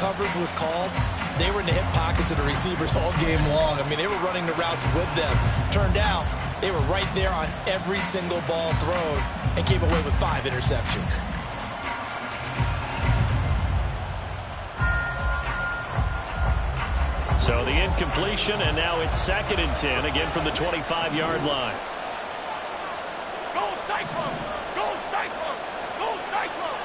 coverage was called, they were in the hip pockets of the receivers all game long. I mean, they were running the routes with them. Turned out, they were right there on every single ball thrown and came away with 5 interceptions. So the incompletion, and now it's 2nd and 10, again from the 25-yard line. Go Cyclone! Go Cyclone! Go Cyclone!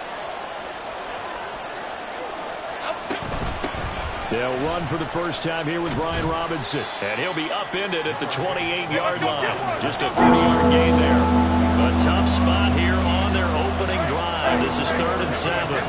They'll run for the first time here with Brian Robinson. And he'll be upended at the 28-yard line. Just a 30-yard gain there. A tough spot here on their opening drive. This is 3rd and 7.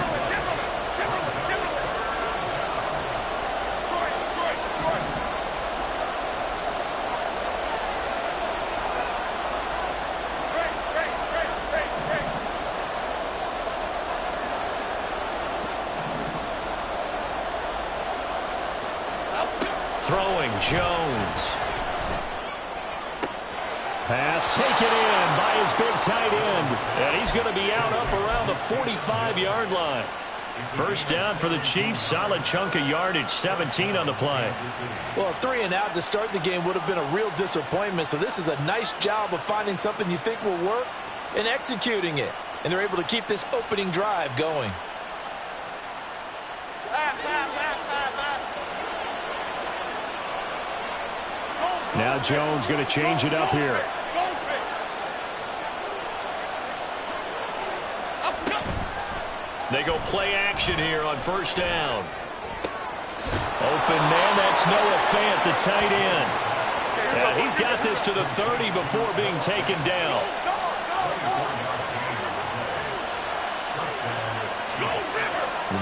Throwing, Jones. Pass taken in by his big tight end. And he's going to be out up around the 45-yard line. First down for the Chiefs. Solid chunk of yardage, 17 on the play. Well, 3 and out to start the game would have been a real disappointment. So this is a nice job of finding something you think will work and executing it. And they're able to keep this opening drive going. Now Jones going to change it up here. They go play action here on first down. Open man, that's Noah Fant, the tight end. And he's got this to the 30 before being taken down.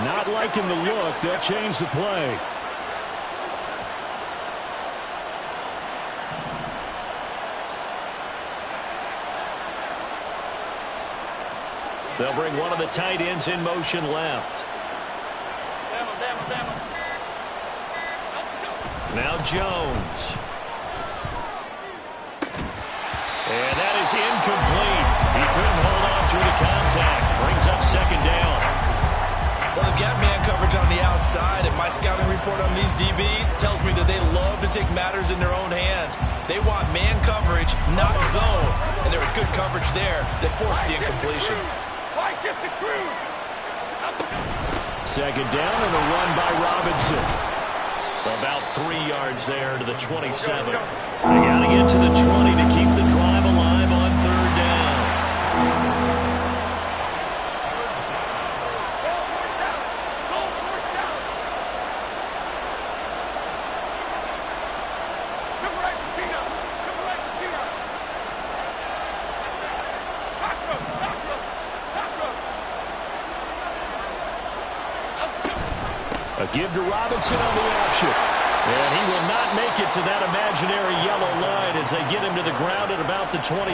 Not liking the look. They'll change the play. They'll bring one of the tight ends in motion left. Now Jones. And that is incomplete. He couldn't hold on through the contact. Brings up 2nd down. Well, they've got man coverage on the outside, and my scouting report on these DBs tells me that they love to take matters in their own hands. They want man coverage, not zone. And there was good coverage there that forced the incompletion. Second down and a run by Robinson. About 3 yards there to the 27. They got to get to the 20 to keep the drive alive on 3rd down. A give to Robinson on the option. And he will not make it to that imaginary yellow line as they get him to the ground at about the 23.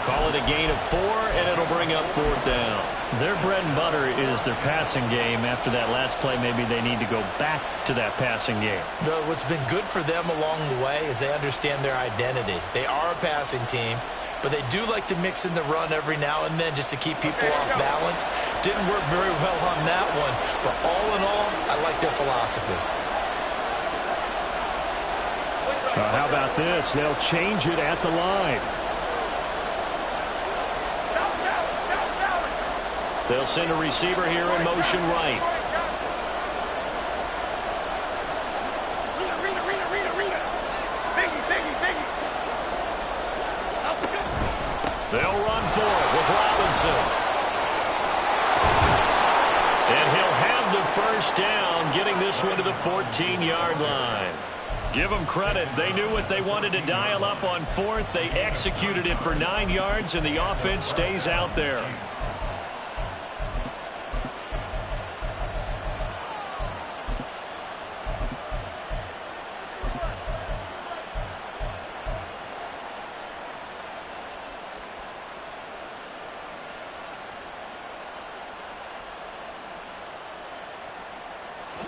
Call it a gain of 4, and it'll bring up 4th down. Their bread and butter is their passing game. After that last play, maybe they need to go back to that passing game. Well, what's been good for them along the way is they understand their identity. They are a passing team, but they do like to mix in the run every now and then just to keep people off balance. Didn't work very well on that one, but all in all, I like their philosophy. How about this? They'll change it at the line. They'll send a receiver here in motion right. They'll run for it with Robinson. And he'll have the first down, getting this one to the 14-yard line. Give them credit. They knew what they wanted to dial up on 4th. They executed it for 9 yards, and the offense stays out there.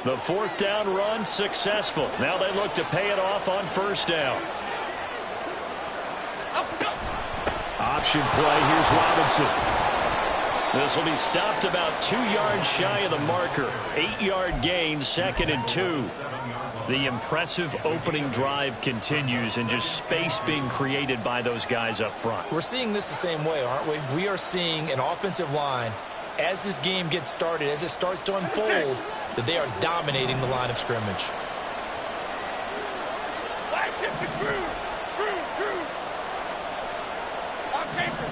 The 4th down run successful. Now they look to pay it off on first down. Option play. Here's Robinson. This will be stopped about 2 yards shy of the marker. 8-yard gain, 2nd and 2. The impressive opening drive continues, and just space being created by those guys up front. We're seeing this the same way, aren't we? We are seeing an offensive line, as this game gets started, as it starts to unfold, that they are dominating the line of scrimmage. Flash it to Cruz. Cruz. Dom Capers.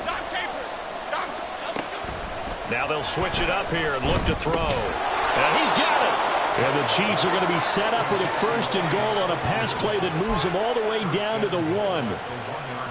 Now they'll switch it up here and look to throw. And he's got it. And the Chiefs are going to be set up with a 1st and goal on a pass play that moves them all the way down to the 1.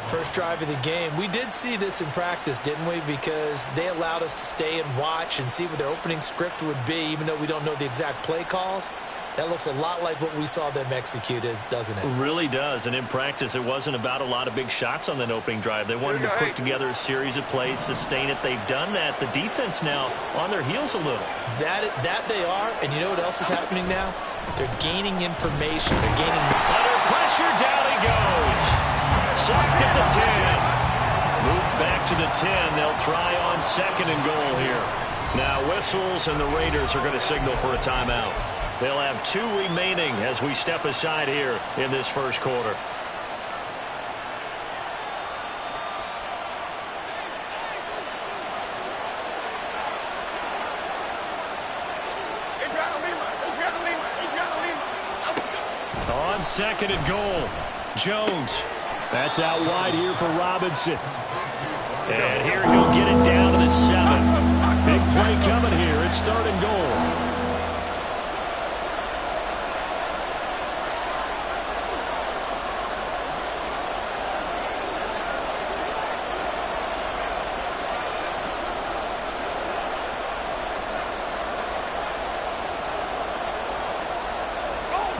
First drive of the game. We did see this in practice, didn't we? Because they allowed us to stay and watch and see what their opening script would be, even though we don't know the exact play calls. That looks a lot like what we saw them execute, doesn't it? It really does. And in practice, it wasn't about a lot of big shots on that opening drive. They wanted to put together a series of plays, sustain it. They've done that. The defense now on their heels a little. That they are. And you know what else is happening now? They're gaining information. They're gaining... Under pressure, down he goes. Sacked at the 10. Moved back to the 10. They'll try on 2nd and goal here. Now whistles, and the Raiders are going to signal for a timeout. They'll have 2 remaining as we step aside here in this first quarter. On 2nd and goal, Jones. That's out wide here for Robinson. And here he'll get it down to the 7. Big play coming here. It's 3rd and goal.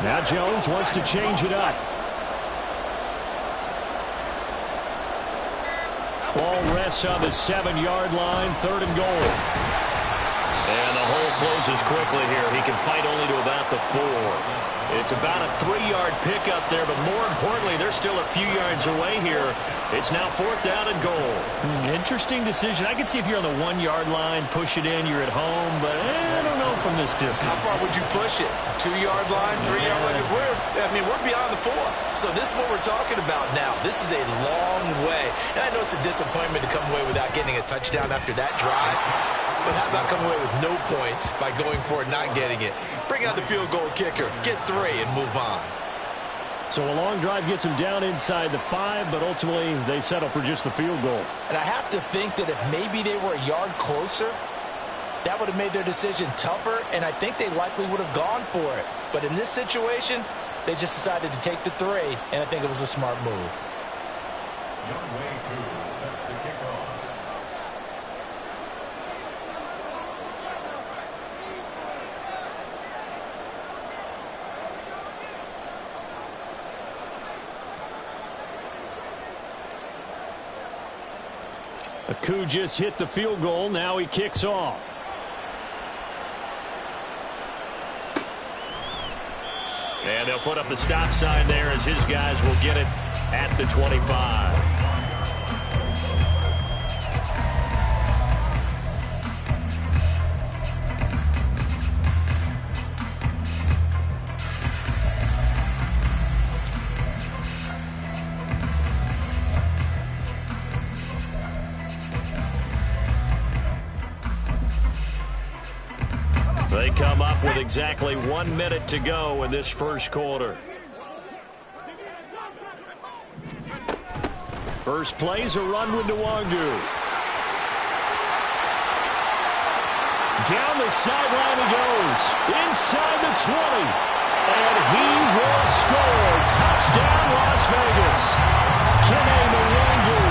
Now Jones wants to change it up. Ball rests on the 7-yard line, 3rd and goal. And the hole closes quickly here. He can fight only to about the 4. It's about a 3-yard pickup there, but more importantly, they're still a few yards away here. It's now 4th down and goal. Interesting decision. I can see if you're on the 1-yard line, push it in, you're at home, but I don't know from this distance. How far would you push it? 2-yard line, 3-yard line? Because we're beyond the 4. So this is what we're talking about now. This is a long way. And I know it's a disappointment to come away without getting a touchdown after that drive. But how about coming away with no points by going for it, not getting it? Bring out the field goal kicker, get 3, and move on. So a long drive gets them down inside the 5, but ultimately they settle for just the field goal. And I have to think that if maybe they were a yard closer, that would have made their decision tougher, and I think they likely would have gone for it. But in this situation, they just decided to take the 3, and I think it was a smart move. Akou just hit the field goal. Now he kicks off. And they'll put up the stop sign there as his guys will get it at the 25. They come up with exactly 1 minute to go in this first quarter. First play's a run with Nwangu. Down the sideline he goes. Inside the 20. And he will score. Touchdown, Las Vegas. Kene Nwangu.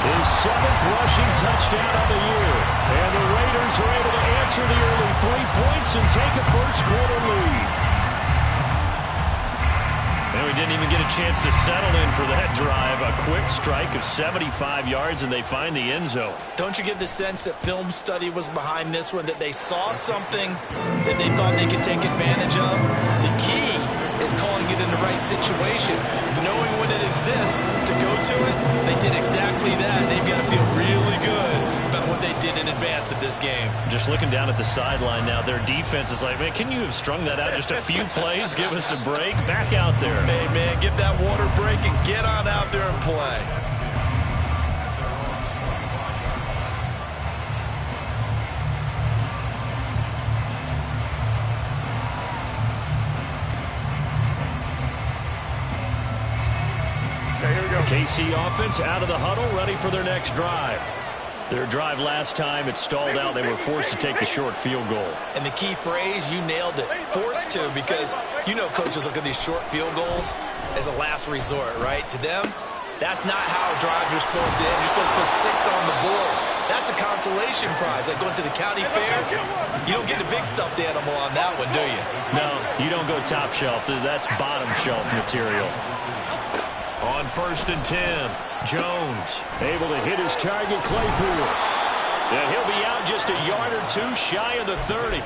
His 7th rushing touchdown of the year. And the Raiders are able to answer the early 3 points and take a first quarter lead. And we didn't even get a chance to settle in for that drive. A quick strike of 75 yards, and they find the end zone. Don't you get the sense that film study was behind this one, that they saw something that they thought they could take advantage of? The key is calling it in the right situation. Knowing when it exists to go to it, they did exactly that. They've got to feel really good about what they did in advance of this game. Just looking down at the sideline now, their defense is like, man, can you have strung that out just a few plays? Give us a break. Back out there. Hey, man, give that water break and get on out there and play. KC offense out of the huddle, ready for their next drive. Their drive last time, it stalled out. They were forced to take the short field goal. And the key phrase, you nailed it, forced to, because you know coaches look at these short field goals as a last resort, right? To them, that's not how drives are supposed to end. You're supposed to put 6 on the board. That's a consolation prize, like going to the county fair. You don't get the big stuffed animal on that one, do you? No, you don't go top shelf. That's bottom shelf material. On 1st and 10, Jones able to hit his target, Claypool. And he'll be out just a yard or two shy of the 30.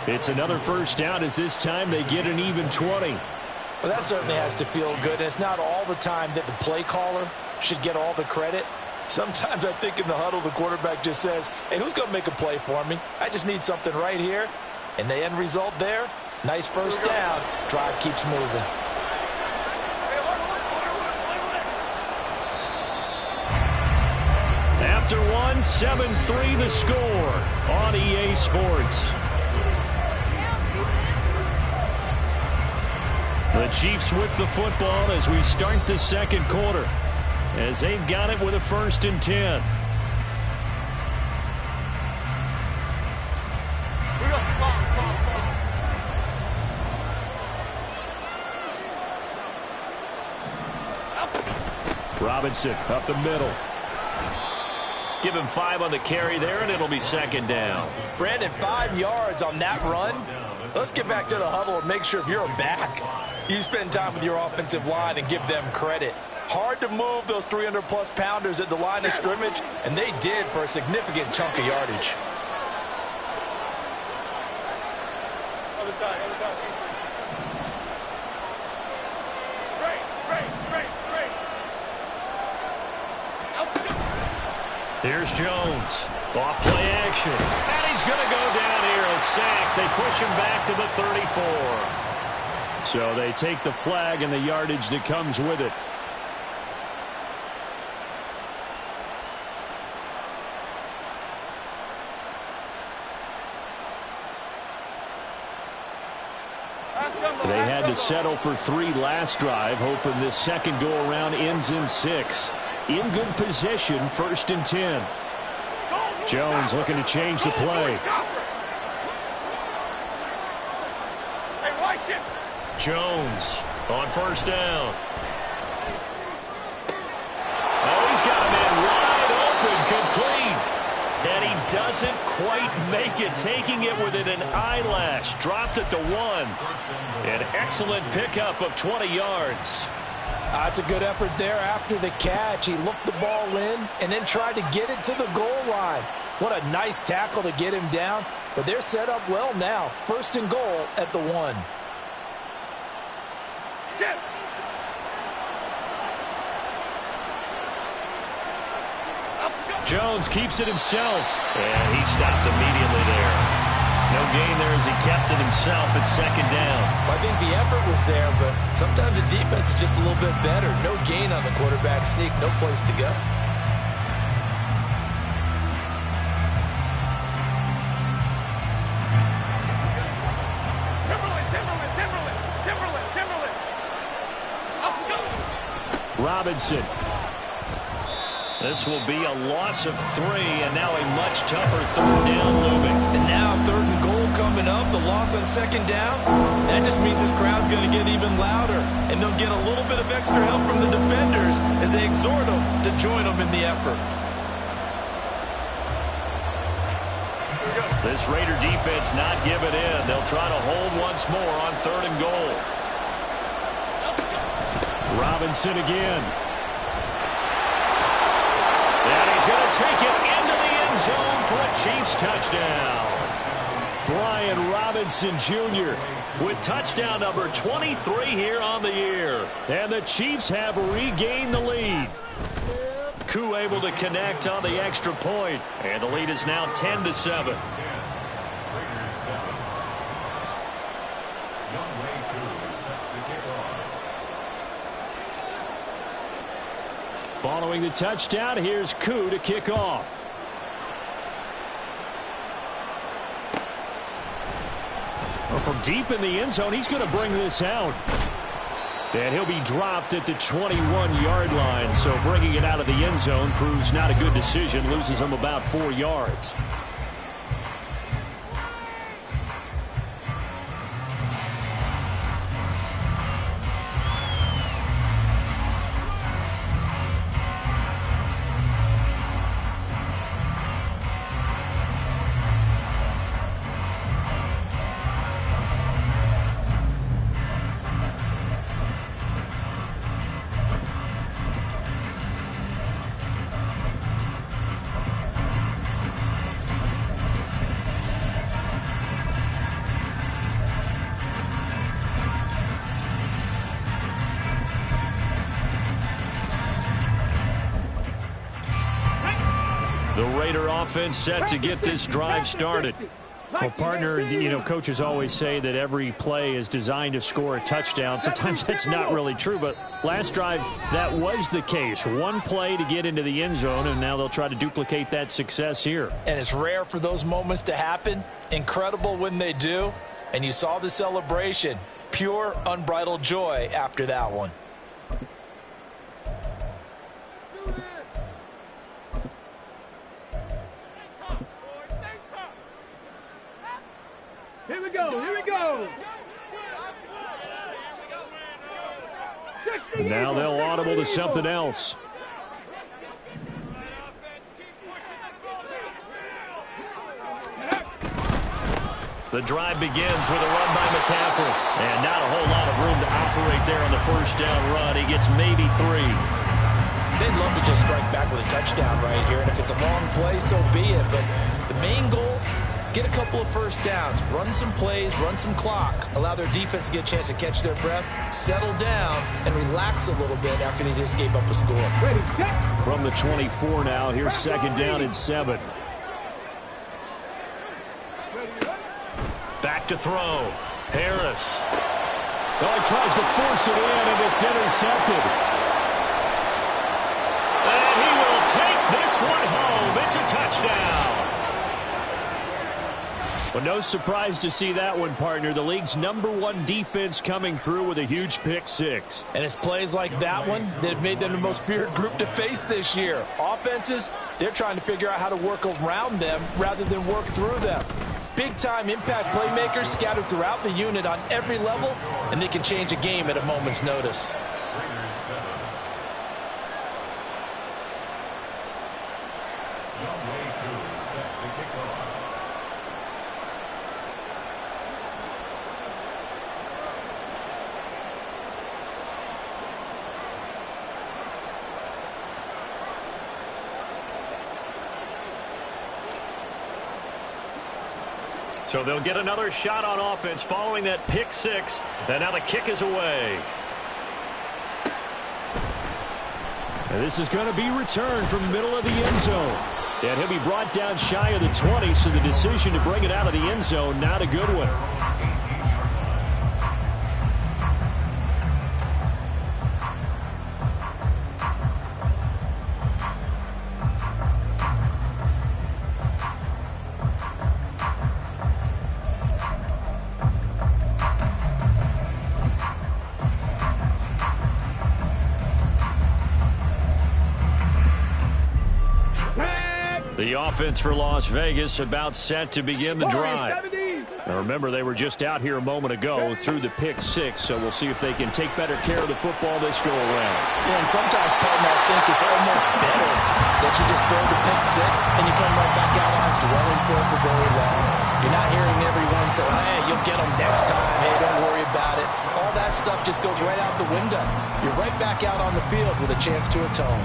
It's another first down as this time they get an even 20. Well, that certainly has to feel good. And it's not all the time that the play caller should get all the credit. Sometimes I think in the huddle, the quarterback just says, hey, who's going to make a play for me? I just need something right here. And the end result there, nice first down. Drive keeps moving. After one, 7-3 the score on EA Sports. The Chiefs with the football as we start the second quarter, as they've got it with a 1st and 10. Robinson up the middle. Give him 5 on the carry there, and it'll be 2nd down. Brandon, 5 yards on that run. Let's get back to the huddle and make sure if you're a back, you spend time with your offensive line and give them credit. Hard to move those 300-plus pounders at the line of scrimmage, and they did for a significant chunk of yardage. Other side, other side. Here's Jones. Off play action. And he's going to go down here. A sack. They push him back to the 34. So they take the flag and the yardage that comes with it. They had to settle for 3 last drive, hoping this second go-around ends in 6. In good position, 1st and 10. Jones looking to change the play. Jones on 1st down. Oh, he's got a man wide open, complete. And he doesn't quite make it, taking it within an eyelash. Dropped at the 1. An excellent pickup of 20 yards. That's a good effort there after the catch. He looked the ball in and then tried to get it to the goal line. What a nice tackle to get him down. But they're set up well now. 1st and goal at the 1. Jones keeps it himself. And he stopped immediately there. No gain there as he kept it himself at 2nd down. Well, I think the effort was there, but sometimes the defense is just a little bit better. No gain on the quarterback sneak, no place to go. Robinson. This will be a loss of 3, and now a much tougher 3rd down looming. And now 3rd and goal coming up, the loss on 2nd down. That just means this crowd's going to get even louder, and they'll get a little bit of extra help from the defenders as they exhort them to join them in the effort. This Raider defense not giving in. They'll try to hold once more on 3rd and goal. Robinson again. And he's going to take it into the end zone for a Chiefs touchdown. Brian Robinson Jr. with touchdown number 23 here on the year. And the Chiefs have regained the lead. Koo able to connect on the extra point, and the lead is now 10-7. Following the touchdown, here's Koo to kick off. Well, from deep in the end zone, he's going to bring this out. And he'll be dropped at the 21-yard line. So bringing it out of the end zone proves not a good decision. Loses him about 4 yards. The Raider offense set to get this drive started. Well, partner, coaches always say that every play is designed to score a touchdown. Sometimes that's not really true, but last drive, that was the case. One play to get into the end zone, and now they'll try to duplicate that success here. And it's rare for those moments to happen. Incredible when they do. And you saw the celebration. Pure, unbridled joy after that one. Here we go, here we go. And now they'll audible to something else. The drive begins with a run by McCaffrey. And not a whole lot of room to operate there on the first down run. He gets maybe 3. They'd love to just strike back with a touchdown right here. And if it's a long play, so be it. But the main goal, get a couple of first downs, run some plays, run some clock, allow their defense to get a chance to catch their breath, settle down, and relax a little bit after they just gave up a score. From the 24 now, here's second down and 7. Back to throw. Harris. Oh, he tries to force it in, and it's intercepted. And he will take this one home. It's a touchdown. Well, no surprise to see that one, partner. The league's #1 defense coming through with a huge pick 6. And it's plays like that one that have made them the most feared group to face this year. Offenses, they're trying to figure out how to work around them rather than work through them. Big-time impact playmakers scattered throughout the unit on every level, and they can change a game at a moment's notice. So they'll get another shot on offense following that pick 6. And now the kick is away. And this is going to be returned from middle of the end zone. And he'll be brought down shy of the 20, so the decision to bring it out of the end zone, not a good one. The offense for Las Vegas about set to begin the drive. Now remember, they were just out here a moment ago through the pick 6, so we'll see if they can take better care of the football this go around. Yeah, and sometimes, partner, I think it's almost better that you just throw the pick 6 and you come right back out on us dwelling for very long. You're not hearing everyone say, hey, you'll get them next time. Hey, don't worry about it. All that stuff just goes right out the window. You're right back out on the field with a chance to atone.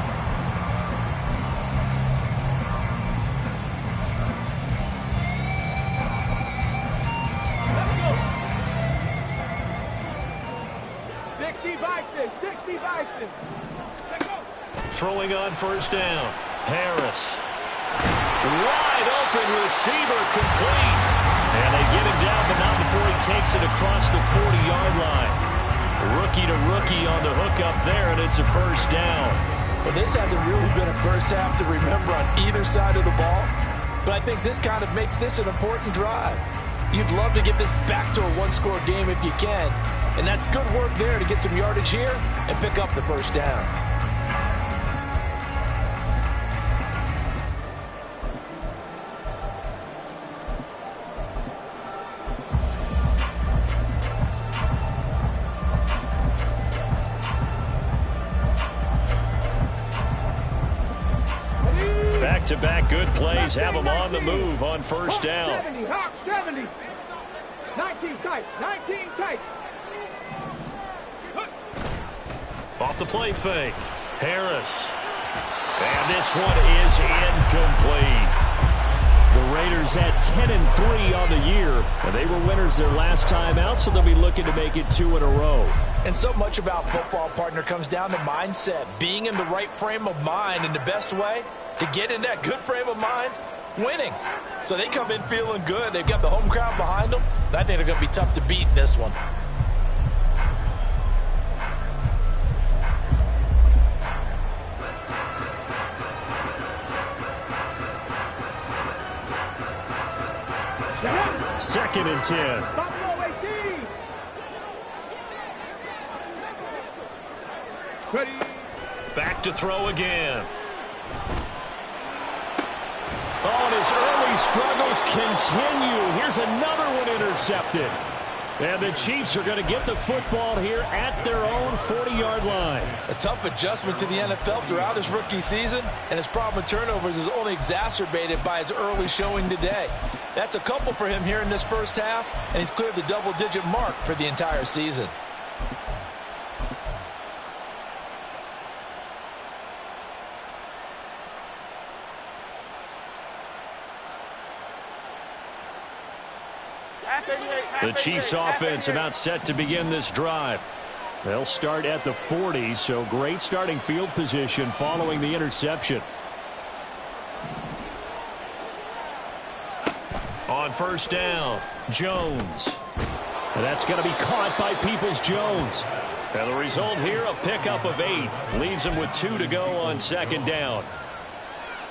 60 Bison. 60 Bison. Throwing on first down. Harris. Wide open receiver complete. And they get him down, but not before he takes it across the 40-yard line. Rookie to rookie on the hook up there, and it's a first down. Well, this hasn't really been a first half to remember on either side of the ball, but I think this kind of makes this an important drive. You'd love to get this back to a one-score game if you can, and that's good work there to get some yardage here and pick up the first down. Back-to-back good plays have them on the move on first down. 70, Hawk 70. 19 tight, 19 tight. Off the play fake. Harris. And this one is incomplete. The Raiders had 10-3 on the year, and they were winners their last time out, so they'll be looking to make it 2 in a row. And so much about football, partner, comes down to mindset, being in the right frame of mind, and the best way to get in that good frame of mind, winning. So they come in feeling good. They've got the home crowd behind them. I think they're going to be tough to beat in this one. Second and 10. Buffalo 18. Ready. Back to throw again. Oh, and his early struggles continue. Here's another one intercepted. And the Chiefs are going to get the football here at their own 40-yard line. A tough adjustment to the NFL throughout his rookie season, and his problem with turnovers is only exacerbated by his early showing today. That's a couple for him here in this first half, and he's cleared the double-digit mark for the entire season. The Chiefs offense about set to begin this drive. They'll start at the 40, so great starting field position following the interception. On first down, Jones. And that's going to be caught by Peoples-Jones. And the result here, a pickup of 8. Leaves him with 2 to go on second down.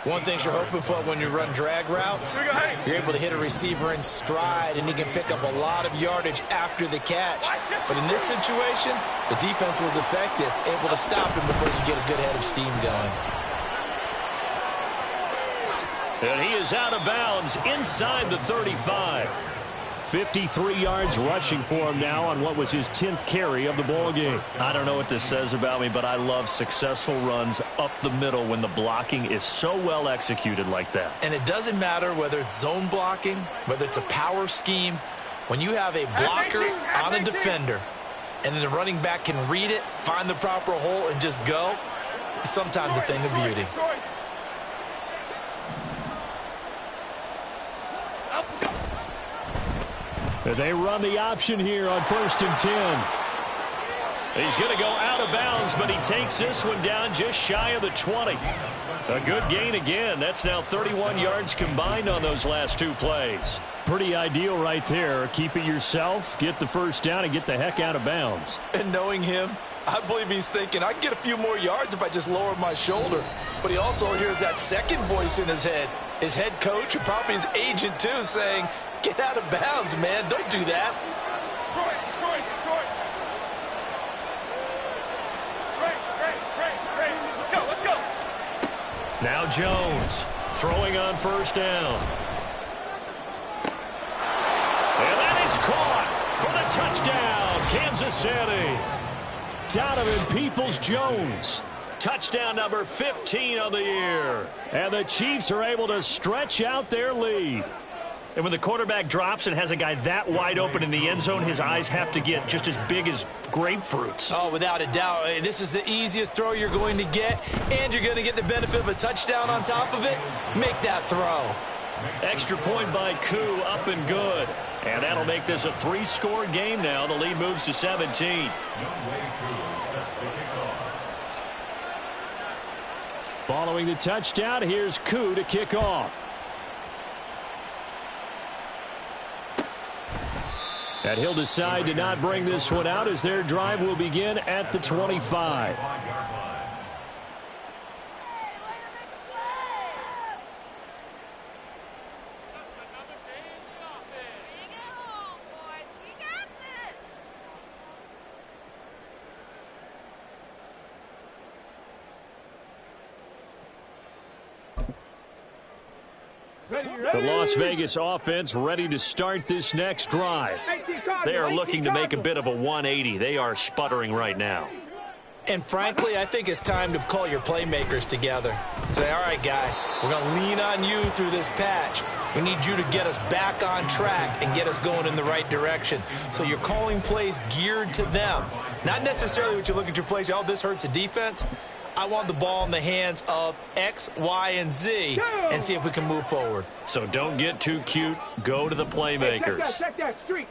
One thing you're hoping for when you run drag routes, you're able to hit a receiver in stride, and he can pick up a lot of yardage after the catch. But in this situation, the defense was effective, able to stop him before you get a good head of steam going. And he is out of bounds inside the 35. 53 yards rushing for him now on what was his 10th carry of the ball game. I don't know what this says about me, but I love successful runs up the middle when the blocking is so well executed like that. And it doesn't matter whether it's zone blocking, whether it's a power scheme. When you have a blocker on a defender and then the running back can read it, find the proper hole, and just go, it's sometimes a thing of beauty. They run the option here on first and 10. He's going to go out of bounds, but he takes this one down just shy of the 20. A good gain again. That's now 31 yards combined on those last 2 plays. Pretty ideal right there. Keep it yourself, get the first down, and get the heck out of bounds. And knowing him, I believe he's thinking, I can get a few more yards if I just lower my shoulder. But he also hears that second voice in his head. His head coach, and probably his agent too, saying, get out of bounds, man. Don't do that. Let's go. Now Jones throwing on first down. And that is caught for the touchdown, Kansas City. Donovan Peoples-Jones. Touchdown number 15 of the year. And the Chiefs are able to stretch out their lead. And when the quarterback drops and has a guy that wide open in the end zone, his eyes have to get just as big as grapefruits. Oh, without a doubt. This is the easiest throw you're going to get, and you're going to get the benefit of a touchdown on top of it. Make that throw. Extra point by Koo, up and good. And that'll make this a 3-score game now. The lead moves to 17. Following the touchdown, here's Koo to kick off. And he'll decide to not bring this one out as their drive will begin at the 25. The Las Vegas offense ready to start this next drive. They are looking to make a bit of a 180. They are sputtering right now. And frankly, I think it's time to call your playmakers together and say, all right, guys, we're going to lean on you through this patch. We need you to get us back on track and get us going in the right direction. So you're calling plays geared to them. Not necessarily what you look at your plays, oh, this hurts the defense. I want the ball in the hands of X, Y, and Z and see if we can move forward. So don't get too cute. Go to the playmakers. Check that. Street.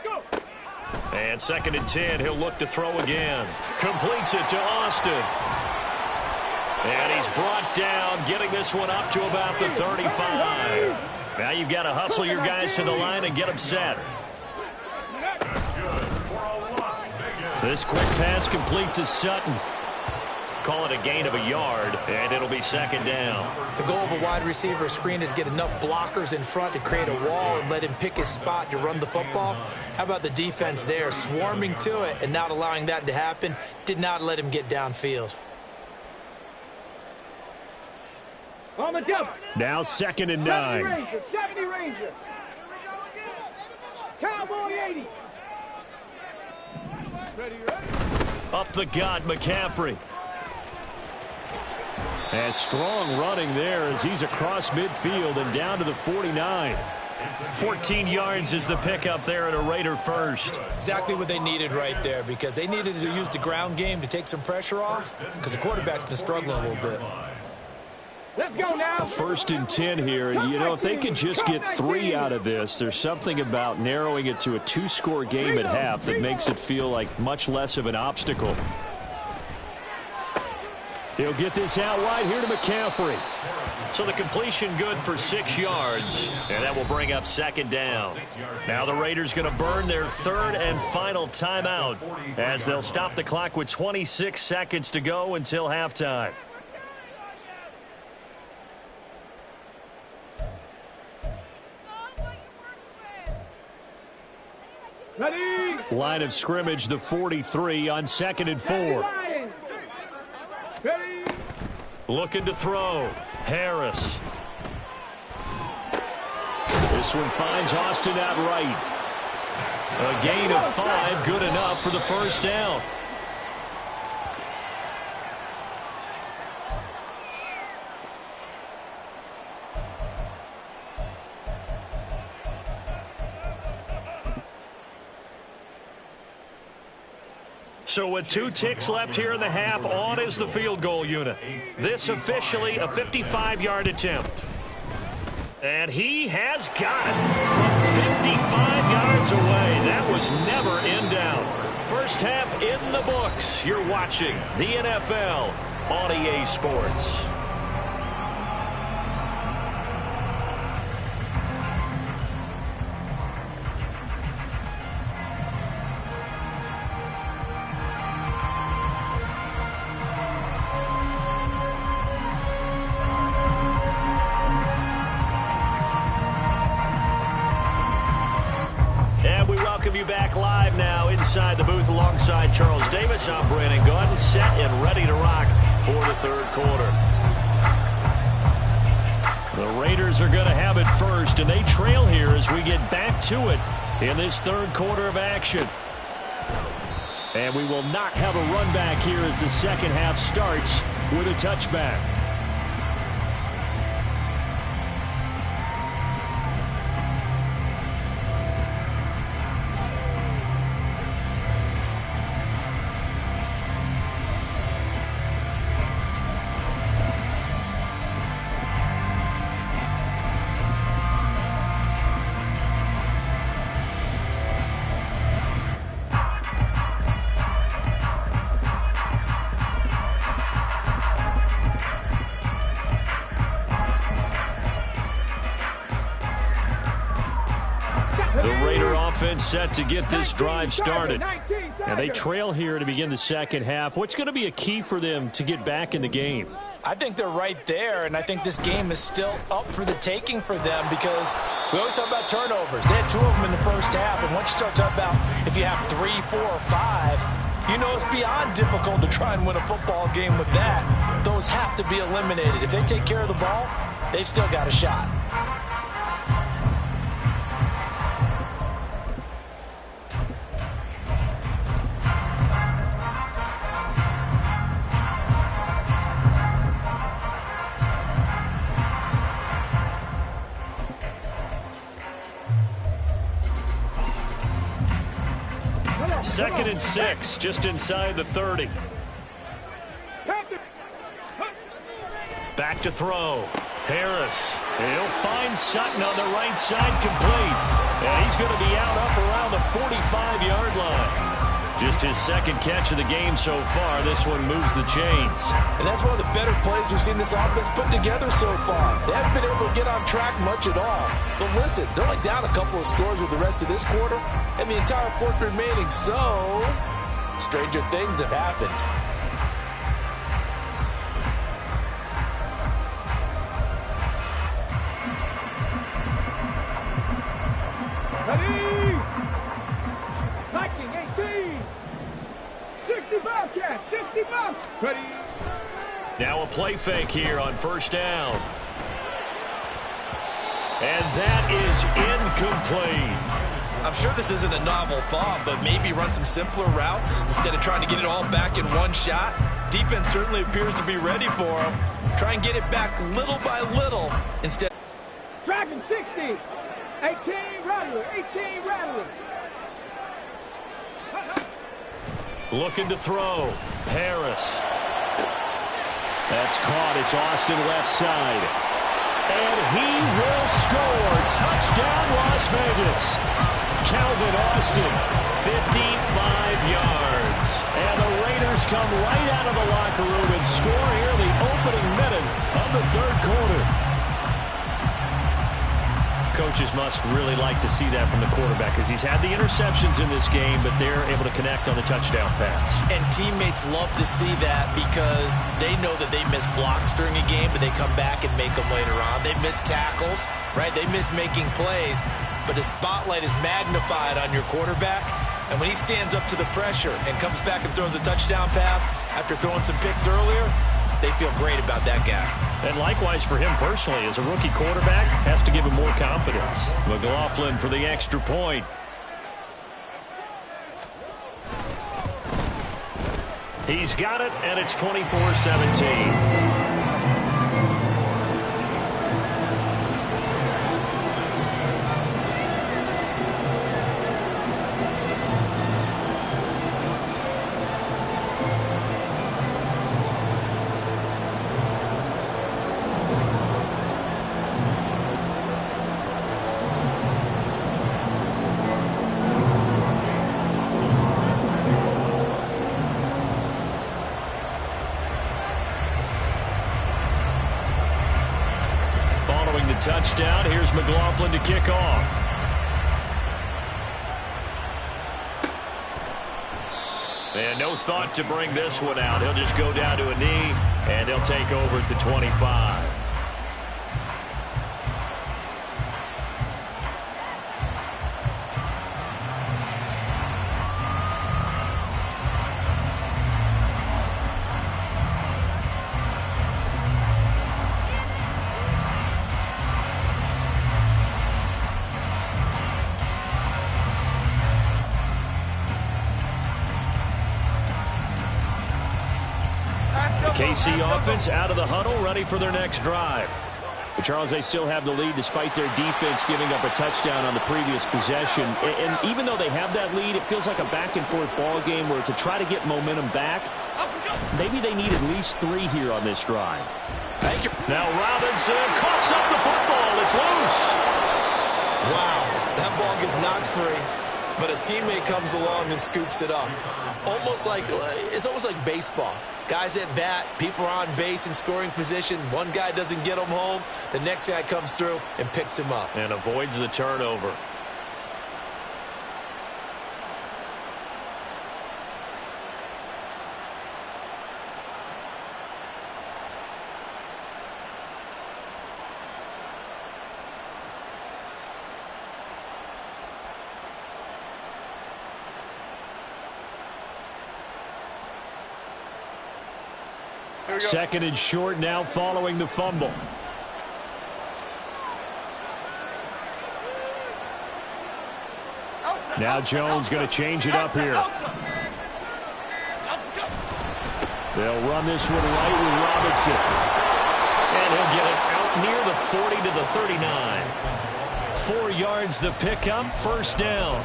Go. And 2nd and 10. He'll look to throw again. Completes it to Austin. And he's brought down, getting this one up to about the 35. Now you've got to hustle your guys to the line and get them set. This quick pass complete to Sutton. Call it a gain of a yard, and it'll be 2nd down. The goal of a wide receiver screen is get enough blockers in front to create a wall and let him pick his spot to run the football. How about the defense there, swarming to it and not allowing that to happen? Did not let him get downfield. On the jump. Now 2nd and 9. 70 Ranger. Cowboy 80. Ready. Up the gut, McCaffrey. And strong running there as he's across midfield and down to the 49. 14 yards is the pickup there at a Raider first. Exactly what they needed right there, because they needed to use the ground game to take some pressure off because the quarterback's been struggling a little bit. Let's go now. 1st and 10 here, and you know, if they could just get 3 out of this, there's something about narrowing it to a 2-score game at half that makes it feel like much less of an obstacle. He'll get this out wide here to McCaffrey. So the completion good for 6 yards, and that will bring up 2nd down. Now the Raiders going to burn their 3rd and final timeout as they'll stop the clock with 26 seconds to go until halftime. Ready. Line of scrimmage, the 43 on 2nd and 4. Ready. Looking to throw. Harris. This one finds Austin outright. A gain of 5, good enough for the 1st down. So with 2 ticks left here in the half, on is the field goal unit. This officially a 55-yard attempt. And he has got it from 55 yards away. That was never in doubt. First half in the books. You're watching the NFL on EA Sports. You back live now inside the booth alongside Charles Davis. I'm Brandon Gaudin, set and ready to rock for the 3rd quarter. The Raiders are going to have it first, and they trail here as we get back to it in this 3rd quarter of action. And we will not have a run back here as the 2nd half starts with a touchback. offense set to get this drive started. And they trail here to begin the second half. What's going to be a key for them to get back in the game? I think they're right there, and I think this game is still up for the taking for them because we always talk about turnovers. They had 2 of them in the first half, and once you start talking about if you have 3, 4, or 5, you know it's beyond difficult to try and win a football game with that. Those have to be eliminated. If they take care of the ball, they've still got a shot. Second and 6, just inside the 30. Back to throw. Harris. He'll find Sutton on the right side, complete. And he's going to be out up around the 45-yard line. Just his second catch of the game so far. This one moves the chains. And that's one of the better plays we've seen this offense put together so far. They haven't been able to get on track much at all. But listen, they're only down a couple of scores with the rest of this quarter and the entire fourth remaining. So, stranger things have happened. Ready! Viking 18! 65 catch! 65! Ready! Now a play fake here on first down. And that is incomplete. I'm sure this isn't a novel thought, but maybe run some simpler routes instead of trying to get it all back in one shot. Defense certainly appears to be ready for him. Try and get it back little by little instead. Dragon 60! 18 Rattler! 18 Rattler! Looking to throw. Harris. That's caught. It's Austin left side. And he will score. Touchdown, Las Vegas. Calvin Austin, 55 yards. And the Raiders come right out of the locker room and score here in the opening minute of the third quarter. Coaches must really like to see that from the quarterback because he's had the interceptions in this game, but they're able to connect on the touchdown pass. And teammates love to see that because they know that they miss blocks during a game, but they come back and make them later on. They miss tackles, right? They miss making plays, but the spotlight is magnified on your quarterback. And when he stands up to the pressure and comes back and throws a touchdown pass after throwing some picks earlier, they feel great about that guy. And likewise for him personally, as a rookie quarterback, has to give him more confidence. McLaughlin for the extra point. He's got it, and it's 24-17. Touchdown. Here's McLaughlin to kick off. And no thought to bring this one out. He'll just go down to a knee, and he'll take over at the 25. KC offense out of the huddle, ready for their next drive. But Charles, they still have the lead despite their defense giving up a touchdown on the previous possession. And even though they have that lead, it feels like a back-and-forth ball game where to try to get momentum back, maybe they need at least 3 here on this drive. Thank you. Now Robinson coughs up the football. It's loose. Wow, that ball gets knocked free, but a teammate comes along and scoops it up. It's almost like baseball. Guys at bat, people are on base in scoring position. One guy doesn't get him home. The next guy comes through and picks him up. And avoids the turnover. Second and short now following the fumble. Now Jones going to change it up here. They'll run this one right with Robinson. And he'll get it out near the 40 to the 39. 4 yards the pickup, first down.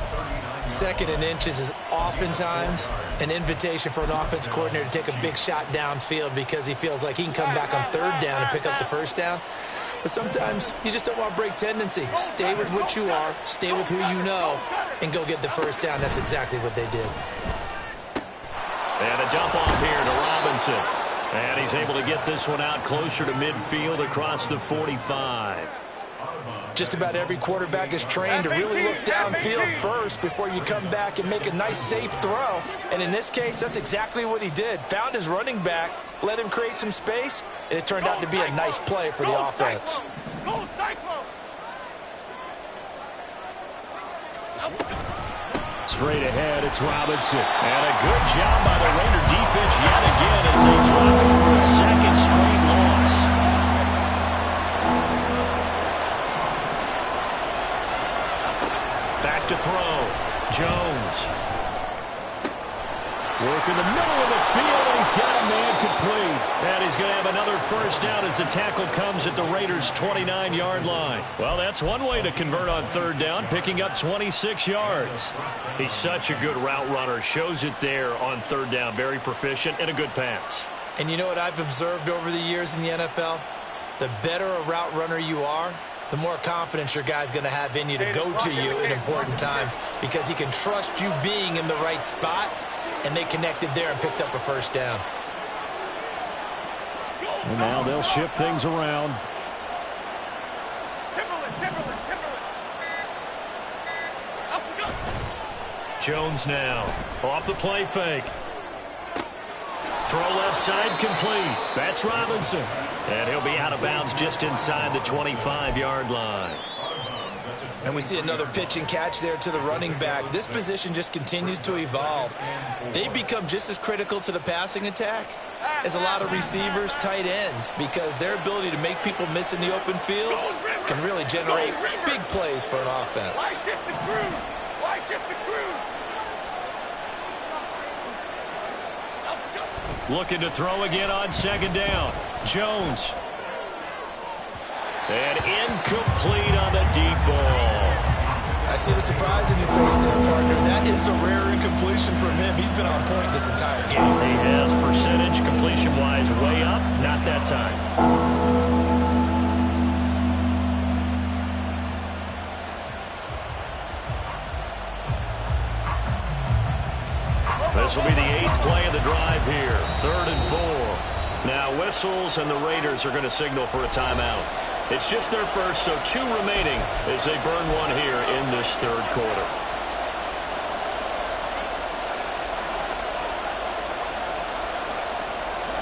Second and inches is oftentimes an invitation for an offense coordinator to take a big shot downfield because he feels like he can come back on third down and pick up the first down. But sometimes you just don't want to break tendency. Stay with what you are, stay with who you know, and go get the first down. That's exactly what they did. And a dump off here to Robinson. And he's able to get this one out closer to midfield across the 45. Just about every quarterback is trained to really look downfield first before you come back and make a nice, safe throw. And in this case, that's exactly what he did. Found his running back, let him create some space, and it turned out to be a nice play for the offense. Straight ahead, it's Robinson. And a good job by the Raider defense yet again as they drop him for a second straight loss. Back to throw. Jones. Work in the middle of the field, and he's got a man complete. And he's going to have another first down as the tackle comes at the Raiders' 29-yard line. Well, that's one way to convert on third down, picking up 26 yards. He's such a good route runner. Shows it there on third down. Very proficient and a good pass. And you know what I've observed over the years in the NFL? The better a route runner you are, the more confidence your guy's going to have in you to go to you in important times because he can trust you being in the right spot. And they connected there and picked up a first down. And now they'll shift things around. Jones now off the play fake. Throw left side complete. That's Robinson. And he'll be out of bounds just inside the 25-yard line. And we see another pitch and catch there to the running back. This position just continues to evolve. They become just as critical to the passing attack as a lot of receivers, tight ends, because their ability to make people miss in the open field can really generate big plays for an offense. Why shift the crew? Looking to throw again on second down. Jones. And incomplete on the deep ball. I see the surprise in your face there, partner. That is a rare incompletion from him. He's been on point this entire game. He has percentage completion-wise way up. Not that time. This will be the 8th play of the drive here. 3rd and 4. Now whistles and the Raiders are going to signal for a timeout. It's just their first, so 2 remaining as they burn one here in this 3rd quarter.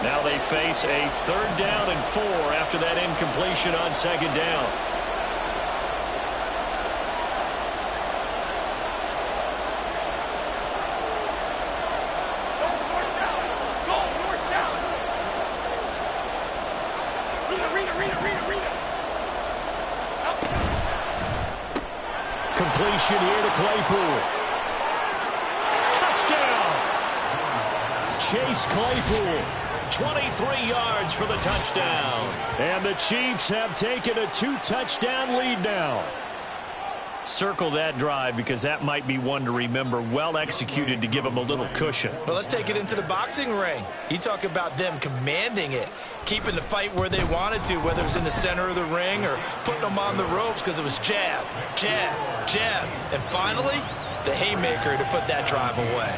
Now they face a 3rd down and 4 after that incompletion on second down. Completion here to Claypool. Touchdown! Chase Claypool. 23 yards for the touchdown. And the Chiefs have taken a 2-touchdown lead now. Circle that drive because that might be one to remember. Well executed to give them a little cushion. Well, let's take it into the boxing ring. You talk about them commanding it, keeping the fight where they wanted to, whether it was in the center of the ring or putting them on the ropes because it was jab, jab, jab. And finally, the haymaker to put that drive away.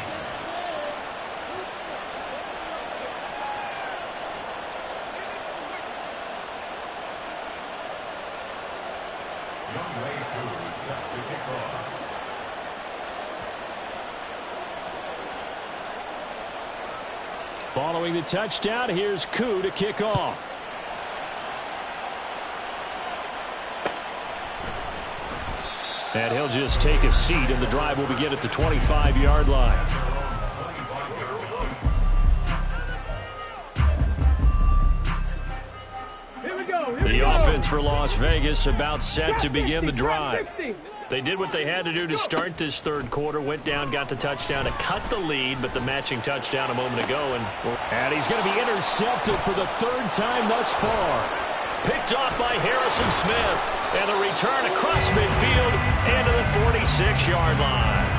Following the touchdown, here's Koo to kick off. And he'll just take a seat, and the drive will begin at the 25-yard line. The offense for Las Vegas about set to begin the drive. They did what they had to do to start this third quarter. Went down, got the touchdown to cut the lead, but the matching touchdown a moment ago. And he's going to be intercepted for the third time thus far. Picked off by Harrison Smith. And the return across midfield and to the 46-yard line.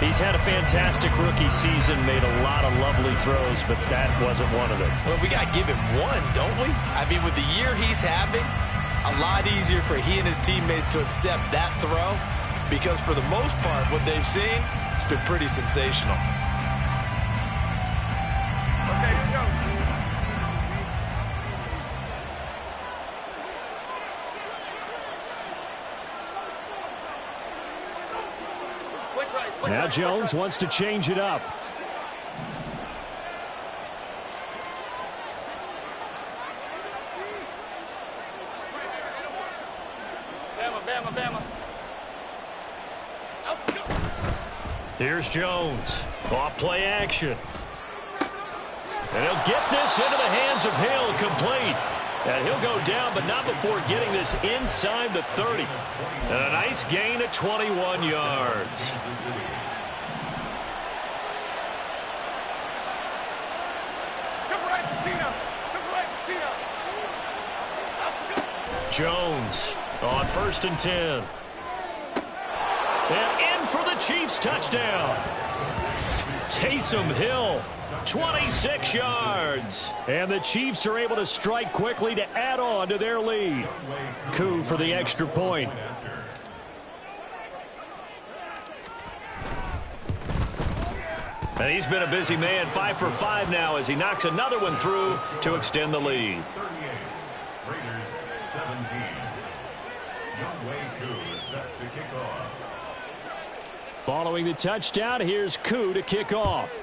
He's had a fantastic rookie season, made a lot of lovely throws, but that wasn't one of them. Well, we got to give him one, don't we? I mean, with the year he's having, a lot easier for he and his teammates to accept that throw because for the most part, what they've seen, it's been pretty sensational. Okay, let's go. Now Jones wants to change it up. Bama. Here's Jones. Off play action. And he'll get this into the hands of Hill, complete. And he'll go down, but not before getting this inside the 30. And a nice gain of 21 yards. Jones on 1st and 10. And in for the Chiefs touchdown. Taysom Hill, 26 yards. And the Chiefs are able to strike quickly to add on to their lead. Koo for the extra point. And he's been a busy man, 5 for 5 now as he knocks another one through to extend the lead. Raiders 17. Younghoe Koo is set to kick off. Following the touchdown, here's Koo to kick off.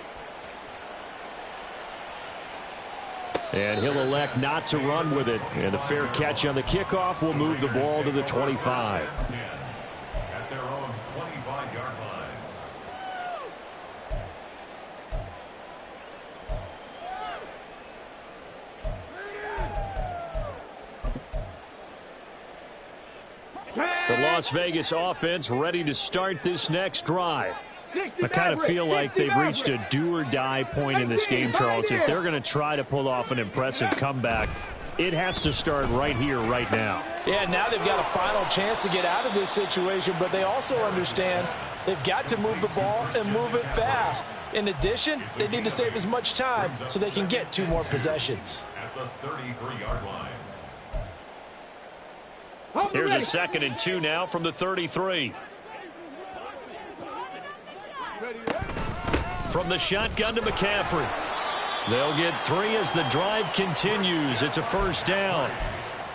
And he'll elect not to run with it. And a fair catch on the kickoff will move the ball to the 25. At their own 25-yard line. The Las Vegas offense ready to start this next drive. I kind of feel like they've reached a do-or-die point in this game, Charles. If they're going to try to pull off an impressive comeback, it has to start right here, right now. Yeah, now they've got a final chance to get out of this situation, but they also understand they've got to move the ball and move it fast. In addition, they need to save as much time so they can get 2 more possessions. At the 33-yard line. Here's a 2nd and 2 now from the 33. From the shotgun to McCaffrey. They'll get 3 as the drive continues. It's a 1st down.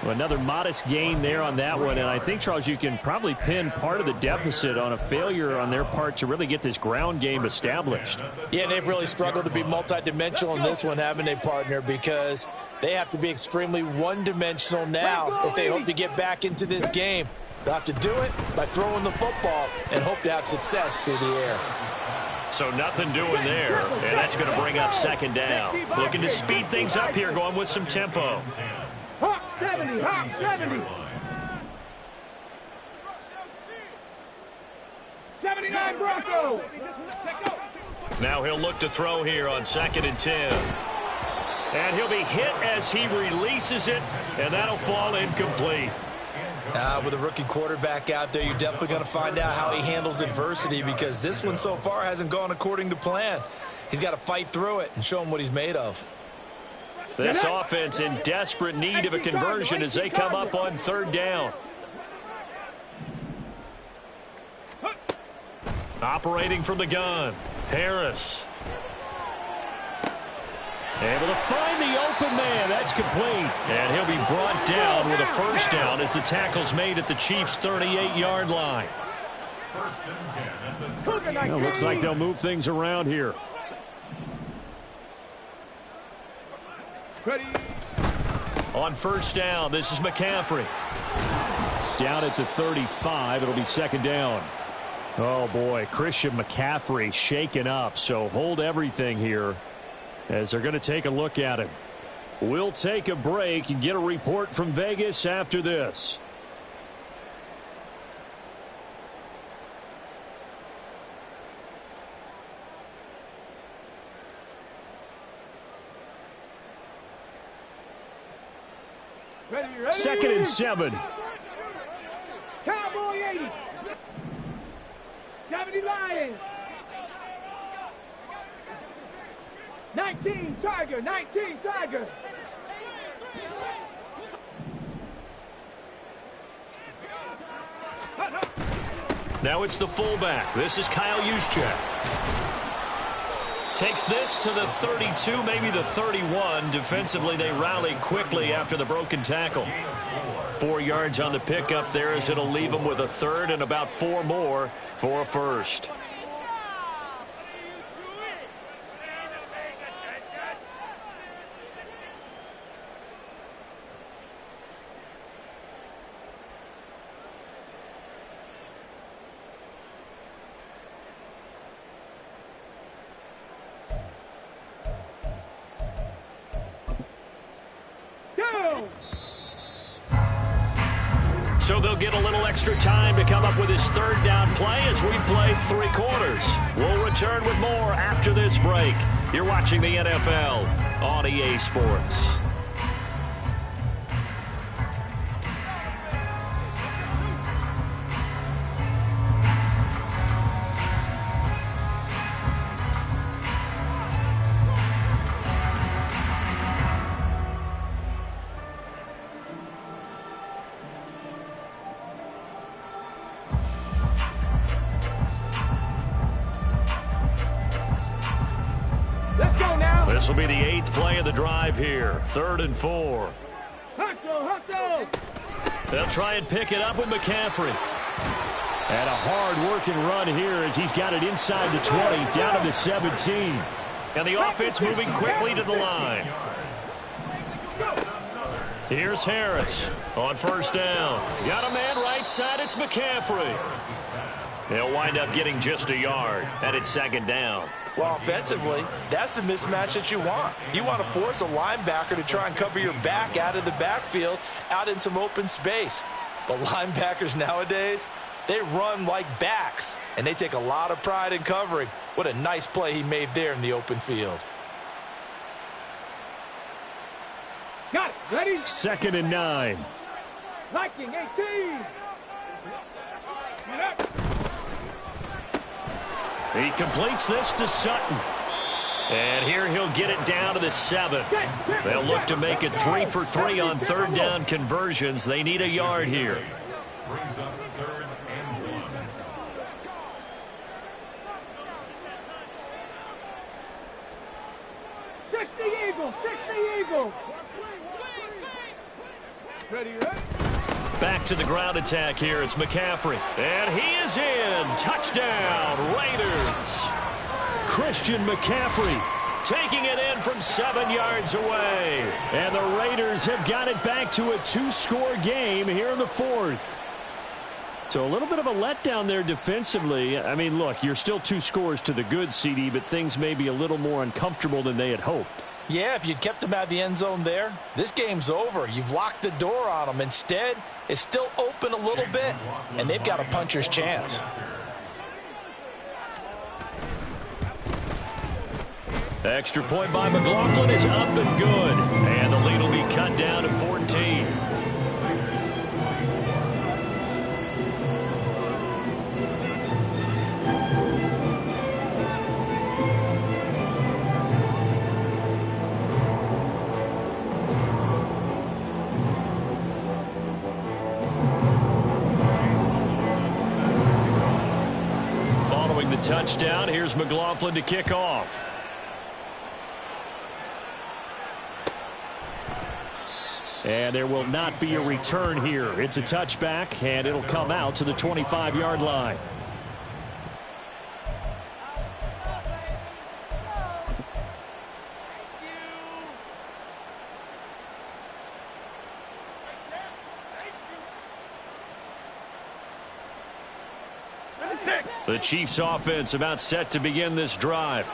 Another modest gain there on that one, and I think, Charles, you can probably pin part of the deficit on a failure on their part to really get this ground game established. Yeah, they've really struggled to be multidimensional in this one, haven't they, partner, because they have to be extremely one-dimensional now if they hope to get back into this game. They'll have to do it by throwing the football and hope to have success through the air. So nothing doing there, and that's going to bring up 2nd down. Looking to speed things up here, going with some tempo. Hawk 70, Hawk 70. 79 Broncos. Now he'll look to throw here on 2nd and 10. And he'll be hit as he releases it, and that'll fall incomplete. With a rookie quarterback out there, you're definitely going to find out how he handles adversity because this one so far hasn't gone according to plan. He's got to fight through it and show him what he's made of. This offense in desperate need of a conversion as they come up on 3rd down. Operating from the gun, Harris. Able to find the open man. That's complete. And he'll be brought down with a 1st down as the tackle's made at the Chiefs' 38-yard line. 1st and 10. Well, looks like they'll move things around here. On 1st down, this is McCaffrey. Down at the 35, it'll be 2nd down. Oh, boy, Christian McCaffrey shaken up, so hold everything here as they're going to take a look at him. We'll take a break and get a report from Vegas after this. Ready. 2nd and 7. Cowboy 80. 70 Lions. 19 Tiger. 19 Tiger. Now it's the fullback. This is Kyle Juszczyk. Takes this to the 32, maybe the 31. Defensively, they rally quickly after the broken tackle. 4 yards on the pickup there as it'll leave them with a third and about 4 more for a first. So they'll get a little extra time to come up with his 3rd down play as we played 3 quarters. We'll return with more after this break. You're watching the NFL on EA Sports. This will be the 8th play of the drive here. 3rd and 4. Hustle. They'll try and pick it up with McCaffrey. And a hard-working run here as he's got it inside the 20, down to the 17. And the offense moving quickly to the line. Here's Harris on 1st down. Got a man right side. It's McCaffrey. They'll wind up getting just a yard. And it's 2nd down. Well, offensively, that's the mismatch that you want. You want to force a linebacker to try and cover your back out of the backfield, out in some open space. But linebackers nowadays, they run like backs, and they take a lot of pride in covering. What a nice play he made there in the open field. Got it. Ready? 2nd and 9. Liking 18. Get up. He completes this to Sutton. And here he'll get it down to the 7. They'll look to make it 3 for 3 on 3rd down conversions. They need a yard here. Brings up 3rd and 1. Eagle. Ready. Back to the ground attack here. It's McCaffrey. And he is in. Touchdown, Raiders. Christian McCaffrey taking it in from 7 yards away. And the Raiders have got it back to a 2-score game here in the 4th. So a little bit of a letdown there defensively. I mean, look, you're still 2 scores to the good, CD, but things may be a little more uncomfortable than they had hoped. Yeah, if you'd kept him out of the end zone there, this game's over. You've locked the door on him. Instead, it's still open a little bit, and they've got a puncher's chance. Extra point by McLaughlin is up and good. And the lead will be cut down to 14. Following the touchdown, here's McLaughlin to kick off. And there will not be a return here. It's a touchback, and it'll come out to the 25-yard line. The Chiefs offense about set to begin this drive.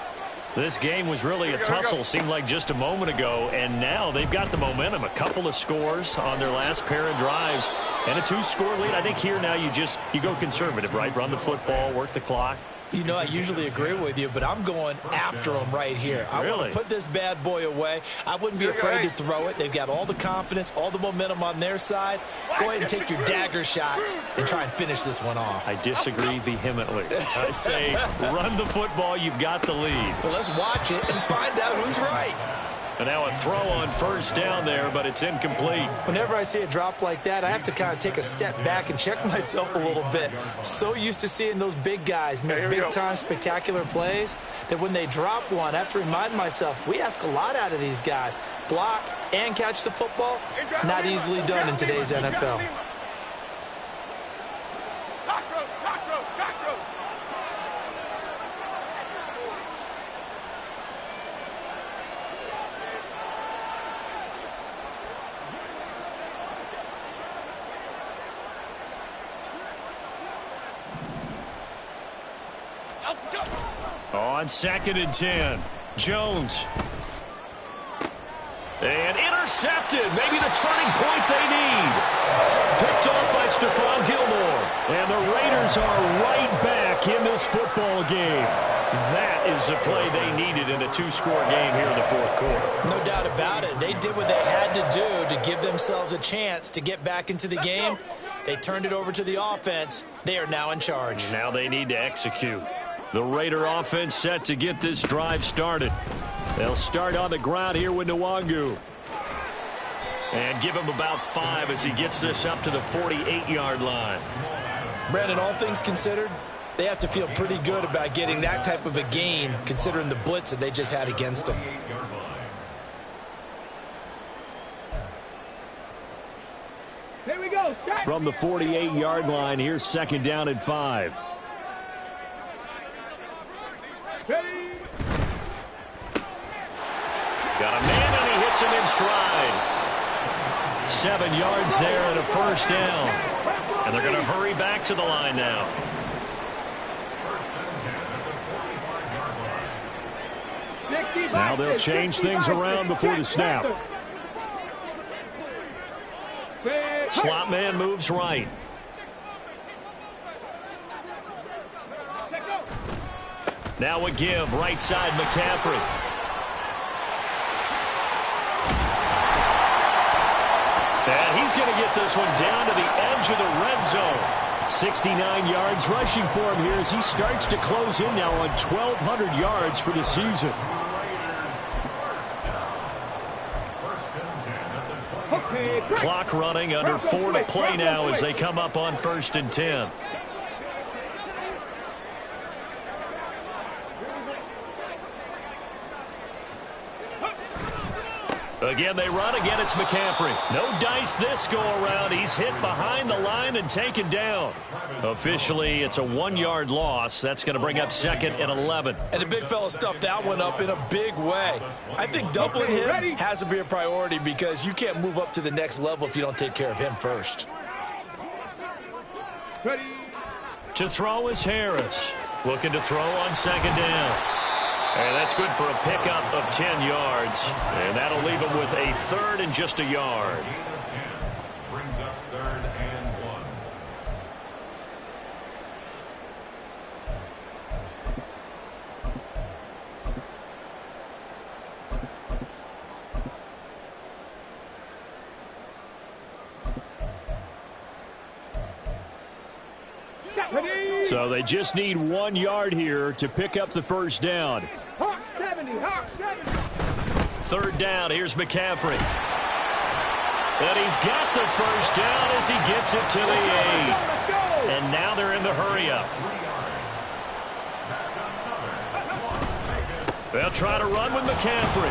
This game was really a tussle, seemed like just a moment ago, and now they've got the momentum. A couple of scores on their last pair of drives and a 2-score lead. I think here now you go conservative, right? Run the football, work the clock. You know, I usually agree with you, but I'm going after them right here. I want to put this bad boy away. I wouldn't be afraid to throw it. They've got all the confidence, all the momentum on their side. Go ahead and take your dagger shots and try and finish this one off. I disagree vehemently. I say run the football. You've got the lead. Well, let's watch it and find out who's right. And now a throw on first down there, but it's incomplete. Whenever I see a drop like that, I have to kind of take a step back and check myself a little bit. So used to seeing those big guys make big-time spectacular plays that when they drop one, I have to remind myself, we ask a lot out of these guys. Block and catch the football, not easily done in today's NFL. On 2nd and 10, Jones. And intercepted. Maybe the turning point they need. Picked off by Stephon Gilmore. And the Raiders are right back in this football game. That is the play they needed in a 2-score game here in the 4th quarter. No doubt about it. They did what they had to do to give themselves a chance to get back into the game. They turned it over to the offense. They are now in charge. Now they need to execute. The Raider offense set to get this drive started. They'll start on the ground here with Nwangu. And give him about 5 as he gets this up to the 48-yard line. Brandon, all things considered, they have to feel pretty good about getting that type of a gain considering the blitz that they just had against them. Here we go. Start. From the 48-yard line, here's 2nd down and 5. Got a man, and he hits him in stride. 7 yards there and a first down. And they're going to hurry back to the line now. Now they'll change things around before the snap. Slot man moves right. Now a give, right side, McCaffrey. And he's going to get this one down to the edge of the red zone. 69 yards rushing for him here as he starts to close in now on 1,200 yards for the season. Clock running, under 4 to play now as they come up on 1st and 10. Again, they run. Again, it's McCaffrey. No dice this go-around. He's hit behind the line and taken down. Officially, it's a 1-yard loss. That's going to bring up 2nd and 11. And the big fella stuffed that one up in a big way. I think doubling him has to be a priority because you can't move up to the next level if you don't take care of him first. To throw is Harris. Looking to throw on 2nd down. And that's good for a pickup of 10 yards. And that'll leave him with a 3rd and just a yard. Brings up 3rd and 1. So they just need 1 yard here to pick up the first down. Hawk 70, Hawk 70. 3rd down, here's McCaffrey. And he's got the first down as he gets it to the 8. And now they're in the hurry-up. They'll try to run with McCaffrey.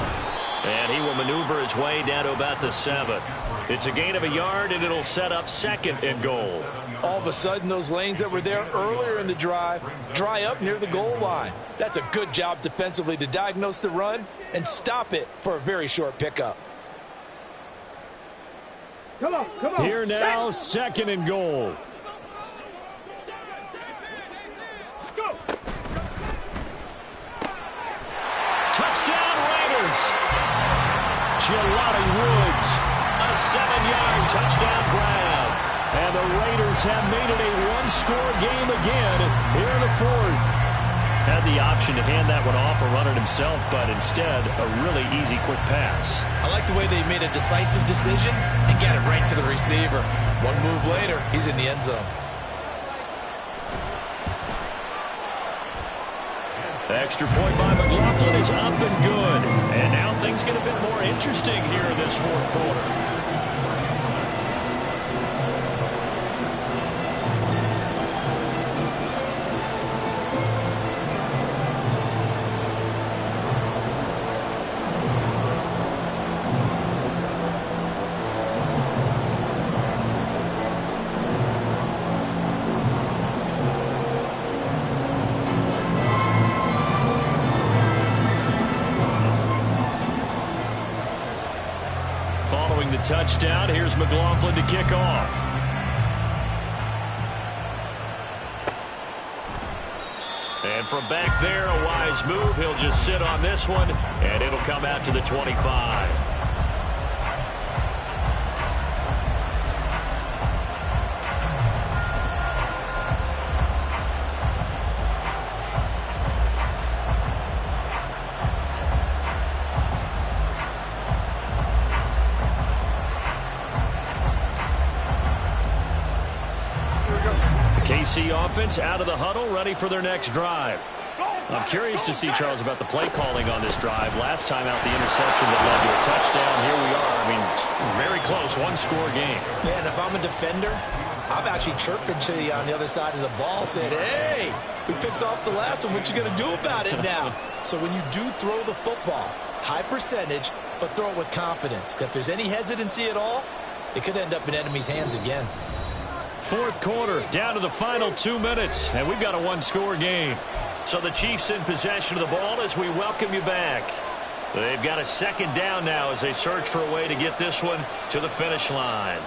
And he will maneuver his way down to about the 7. It's a gain of a yard, and it'll set up 2nd and goal. All of a sudden, those lanes that were there earlier in the drive dry up near the goal line. That's a good job defensively to diagnose the run and stop it for a very short pickup. Come on. Here now, 2nd and goal. fires. Jelani Woods, a 7-yard touchdown grab. And the Raiders have made it a one-score game again here in the fourth. Had the option to hand that one off or run it himself, but instead, a really easy, quick pass. I like the way they made a decisive decision and get it right to the receiver. One move later, he's in the end zone. Extra point by McLaughlin is up and good. And now things get a bit more interesting here in this fourth quarter. Following the touchdown, here's McLaughlin to kick off. And from back there, a wise move. He'll just sit on this one, and it'll come out to the 25. KC offense out of the huddle, ready for their next drive. I'm curious to see, Charles, about the play calling on this drive. Last time out, the interception that led to a touchdown. Here we are. I mean, very close, one-score game. Man, if I'm a defender, I'm actually chirping to you on the other side of the ball, saying, hey, we picked off the last one. What you going to do about it now? So when you do throw the football, high percentage, but throw it with confidence. If there's any hesitancy at all, it could end up in enemy's hands again. Fourth quarter, down to the final 2 minutes, and we've got a one-score game. So the Chiefs in possession of the ball as we welcome you back. They've got a second down now as they search for a way to get this one to the finish line.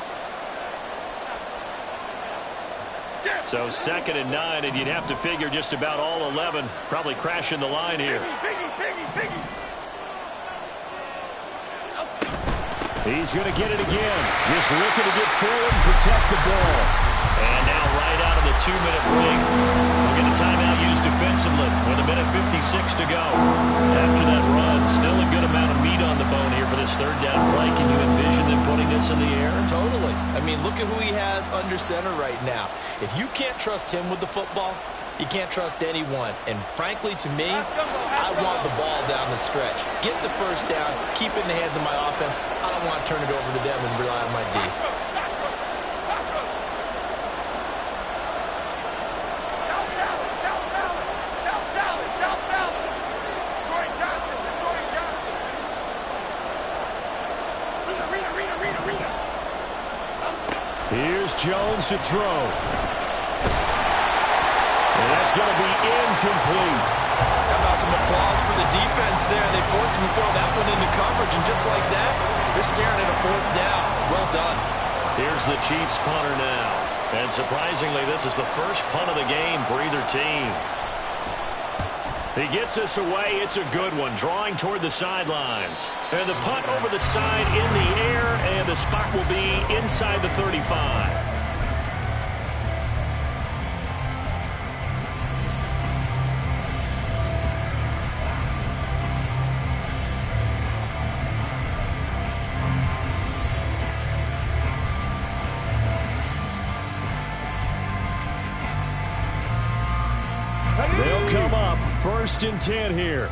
So 2nd and 9, and you'd have to figure just about all 11 probably crashing the line here. He's going to get it again. Just looking to get forward and protect the ball. And now right out of the 2-minute break, we'll get a timeout used defensively with 1:56 to go. After that run, still a good amount of meat on the bone here for this third down play. Can you envision them putting this in the air? Totally. I mean, look at who he has under center right now. If you can't trust him with the football, you can't trust anyone. And frankly, to me, I want the ball down the stretch. Get the first down, keep it in the hands of my offense. I don't want to turn it over to them and rely on my D. Here's Jones to throw. And that's going to be incomplete. How about some applause for the defense there? They forced him to throw that one into coverage, and just like that, they're staring at a fourth down. Well done. Here's the Chiefs punter now. And surprisingly, this is the first punt of the game for either team. He gets this away. It's a good one, drawing toward the sidelines. And the punt over the side in the air, and the spot will be inside the 35. They'll come up 1st and 10 here.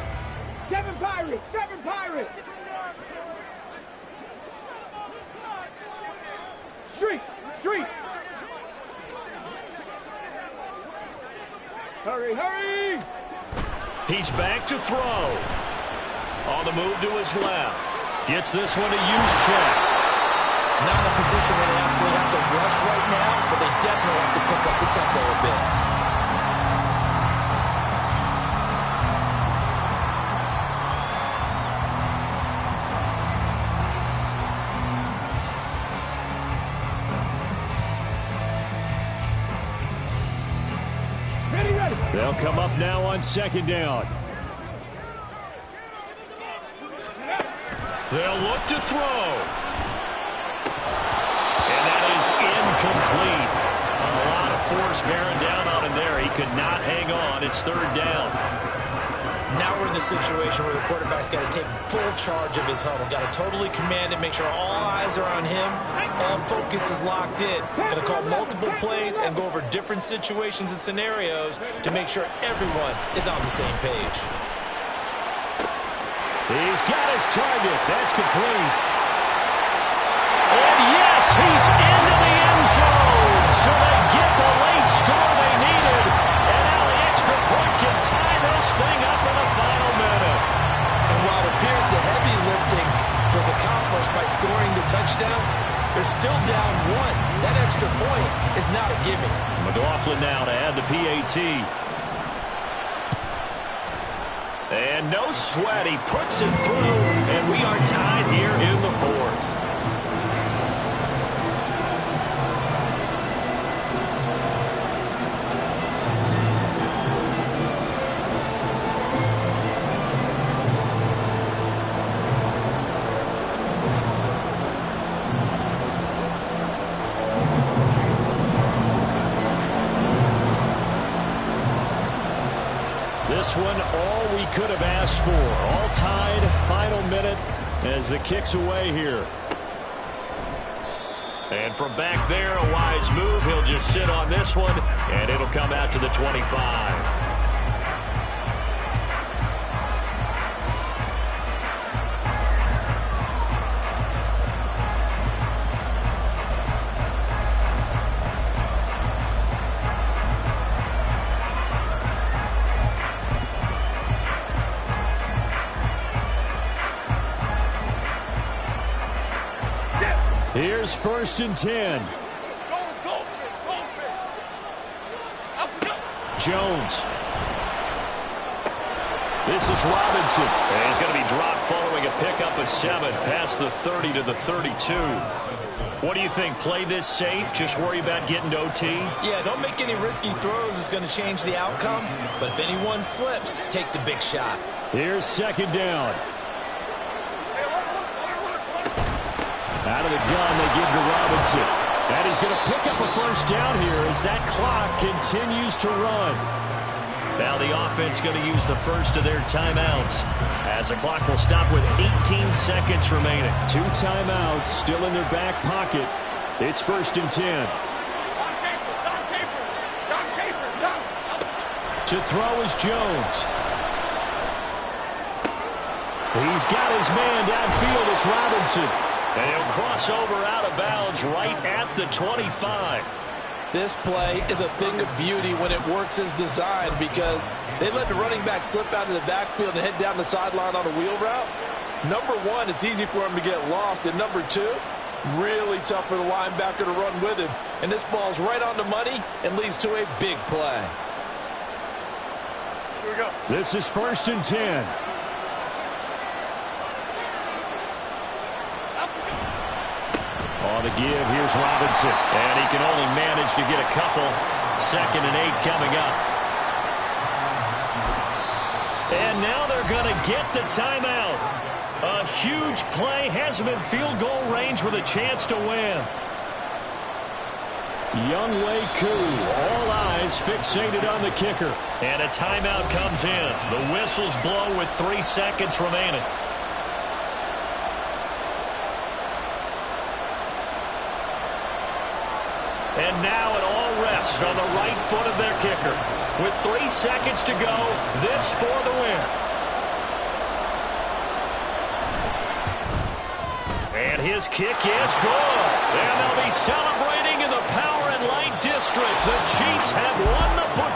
7 Pirates! 7 Pirates! Street! Street! Hurry, hurry! He's back to throw. On the move to his left. Gets this one to Juszczyk. Not in a position where they absolutely have to rush right now, but they definitely have to pick up the tempo a bit. They'll come up now on 2nd down. They'll look to throw. And that is incomplete. A lot of force bearing down on him there. He could not hang on. It's third down. Now we're in the situation where the quarterback's got to take full charge of his huddle. Got to totally command it, make sure all eyes are on him. All focus is locked in. Going to call multiple plays and go over different situations and scenarios to make sure everyone is on the same page. He's got his target. That's complete. And yes, he's into the end zone. So they get the late score they needed. And now the extra point can tie this thing up in the final minute. And while it appears the heavy lifting was accomplished by scoring the touchdown, they're still down one. That extra point is not a gimme. McLaughlin now to add the PAT. And no sweat. He puts it through. And we are tied here in the fourth. This one, all we could have asked for. All tied, final minute as the kick's away here. And from back there, a wise move. He'll just sit on this one, and it'll come out to the 25. Here's 1st and 10. Jones. This is Robinson. And he's going to be dropped following a pickup of 7 past the 30 to the 32. What do you think? Play this safe? Just worry about getting to OT? Yeah, don't make any risky throws. It's going to change the outcome. But if anyone slips, take the big shot. Here's 2nd down. Out of the gun, they give to Robinson. And he's going to pick up a 1st down here as that clock continues to run. Now the offense going to use the first of their timeouts as the clock will stop with 18 seconds remaining. 2 timeouts still in their back pocket. It's 1st and 10. To throw is Jones. He's got his man downfield. It's Robinson. And he'll cross over out of bounds right at the 25. This play is a thing of beauty when it works as designed because they let the running back slip out of the backfield and head down the sideline on a wheel route. Number one, it's easy for him to get lost. And number two, really tough for the linebacker to run with him. And this ball's right on the money and leads to a big play. Here we go. This is 1st and 10. On the give, here's Robinson. And he can only manage to get a couple. 2nd and 8 coming up. And now they're going to get the timeout. A huge play, has him in field goal range with a chance to win. Younghoe Koo, all eyes fixated on the kicker. And a timeout comes in. The whistles blow with 3 seconds remaining. And now it all rests on the right foot of their kicker. With 3 seconds to go, this for the win. And his kick is good. And they'll be celebrating in the Power and Light District. The Chiefs have won the football.